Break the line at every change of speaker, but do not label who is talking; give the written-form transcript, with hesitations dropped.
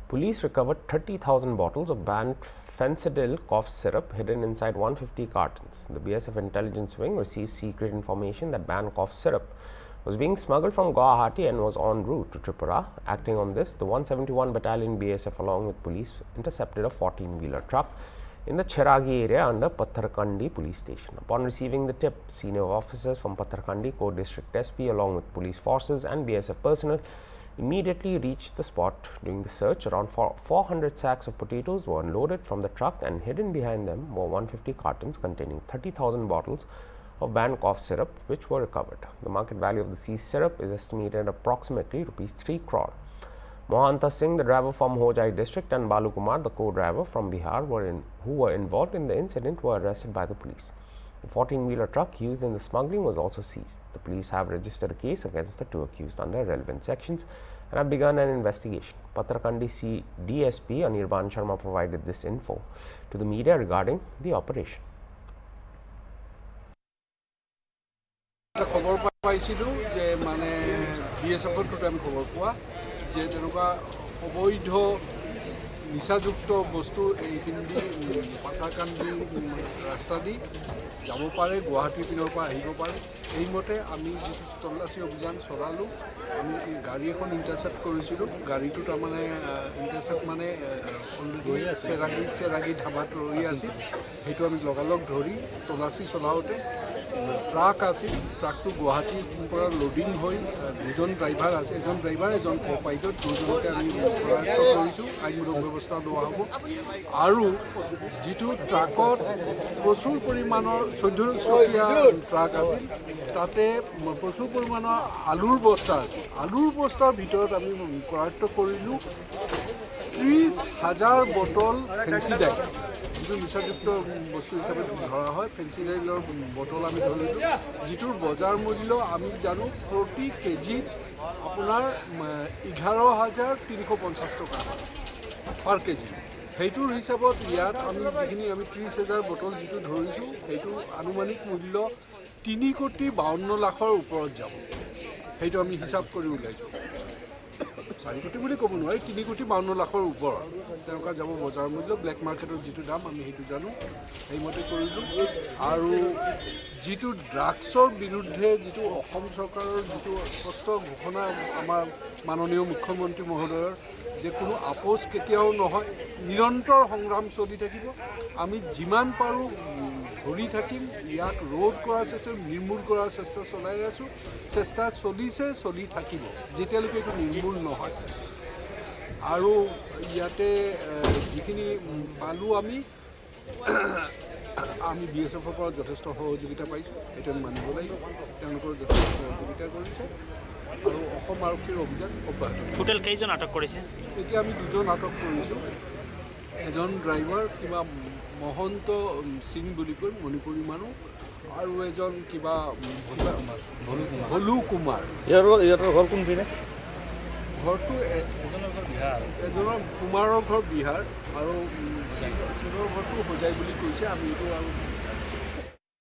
Police recovered 30,000 bottles of banned Fencidil cough syrup hidden inside 150 cartons. The BSF intelligence wing received secret information that banned cough syrup was being smuggled from Guwahati and was en route to Tripura. Acting on this, the 171 Battalion BSF along with police intercepted a 14-wheeler truck in the Cheragi area under Patharkandi police station. Upon receiving the tip, senior officers from Patharkandi Core District SP along with police forces and BSF personnel immediately reached the spot. During the search, around 400 sacks of potatoes were unloaded from the truck, and hidden behind them were 150 cartons containing 30,000 bottles of banned cough syrup, which were recovered. The market value of the seized syrup is estimated at approximately Rs 3 crore. Mohanta Singh, the driver from Hojai district, and Balu Kumar, the co-driver from Bihar, who were involved in the incident, were arrested by the police. The 14-wheeler truck used in the smuggling was also seized. The police have registered a case against the two accused under relevant sections and have begun an investigation. Patharkandi DSP Anirban Sharma provided this info to the media regarding the operation.
খবৰ পাইছিলোঁ যে মানে বিএছএফৰ টোতে আমি খবৰ পোৱা যে তেনেকুৱা অবৈধ নিচাযুক্ত বস্তু এই পিন্ধি পাথাৰকান্দি ৰাস্তা দি যাব পাৰে, গুৱাহাটীৰ পিনৰ পৰা আহিব পাৰে। এইমতে আমি যিটো তল্লাচী অভিযান চলালোঁ, আমি গাড়ী এখন ইণ্টাৰচেপ্ট কৰিছিলোঁ। গাড়ীটো তাৰমানে ইণ্টাৰচেপ্ট মানে অলৰেডি চেৰাগী ধাবাত ৰৈ আছিল। সেইটো আমি লগালগ ধৰি তল্লাচী চলাওঁতে ট্ৰাক আছিল, ট্ৰাকটো গুৱাহাটীৰ পৰা লোডিং হৈ দুজন ড্ৰাইভাৰ আছে, এজন ড্ৰাইভাৰ এজন কো পাইলট, দুজনকে আমি কৰায়ত্ব কৰিছোঁ। আইনমূলক ব্যৱস্থা লোৱা হ'ব। আৰু যিটো ট্ৰাকত প্ৰচুৰ পৰিমাণৰ 14 চকীয়া ট্ৰাক আছিল, তাতে প্ৰচুৰ পৰিমাণৰ আলুৰ বস্তা আছিল। আলুৰ বস্তাৰ ভিতৰত আমি কৰায়ত্ব কৰিলোঁ 30,000 বটল ফেন্সিডাইল, যিটো নিচাযুক্ত বস্তু হিচাপে ধৰা হয়। ফেন্সিডাইলৰ বটল আমি ধৰিলোঁ, যিটোৰ বজাৰ মূল্য আমি জানো প্ৰতি কেজিত আপোনাৰ 11,350 টকা পাৰ কেজি। সেইটোৰ হিচাপত ইয়াত আমি যিখিনি আমি 30,000 বটল যিটো ধৰিছোঁ, সেইটো আনুমানিক মূল্য 3,52,00,000 ওপৰত যাব। সেইটো আমি হিচাপ কৰি ওলাইছোঁ। 4 কোটি বুলি ক'ব নোৱাৰি, 3,52,00,000 ওপৰত তেনেকুৱা যাব বজাৰ মূল্য। ব্লেক মাৰ্কেটৰ যিটো দাম আমি সেইটো জানো, সেইমতে কৰিলোঁ। আৰু যিটো ড্ৰাগছৰ বিৰুদ্ধে যিটো অসম চৰকাৰৰ যিটো স্পষ্ট ঘোষণা আমাৰ মাননীয় মুখ্যমন্ত্ৰী মহোদয়ৰ, যে কোনো আপোচ কেতিয়াও নহয়, নিৰন্তৰ সংগ্ৰাম চলি থাকিব। আমি যিমান পাৰোঁ ধৰি থাকিম, ইয়াক ৰোধ কৰাৰ চেষ্টা, নিৰ্মূল কৰাৰ চেষ্টা চলাই আছোঁ। চেষ্টা চলিছে, চলি থাকিব যেতিয়ালৈকে এইটো নিৰ্মূল নহয়। আৰু ইয়াতে যিখিনি পালোঁ আমি BSFৰ পৰা যথেষ্ট সহযোগিতা পাইছোঁ, সেইটো আমি মানিব লাগিব। তেওঁলোকৰ যথেষ্ট সহযোগিতা কৰিছে আৰু অসম আৰক্ষীৰ অভিযান অব্যাহত।
টোটেল কেইজন আটক কৰিছে? এতিয়া
আমি 2জন আটক কৰিছোঁ। এজন ড্ৰাইভাৰ কিবা মহন্ত সিং বুলি কয়, মণিপুৰী মানুহ, আৰু এজন কিবা ভলু কুমাৰ।
ইহঁতৰ ঘৰ কোনপিনে?
ঘৰটো এজনৰ কুমাৰৰ ঘৰ বিহাৰ আৰু সিঙৰ ঘৰটো হোজাই বুলি কৈছে। আমি এইটো আৰু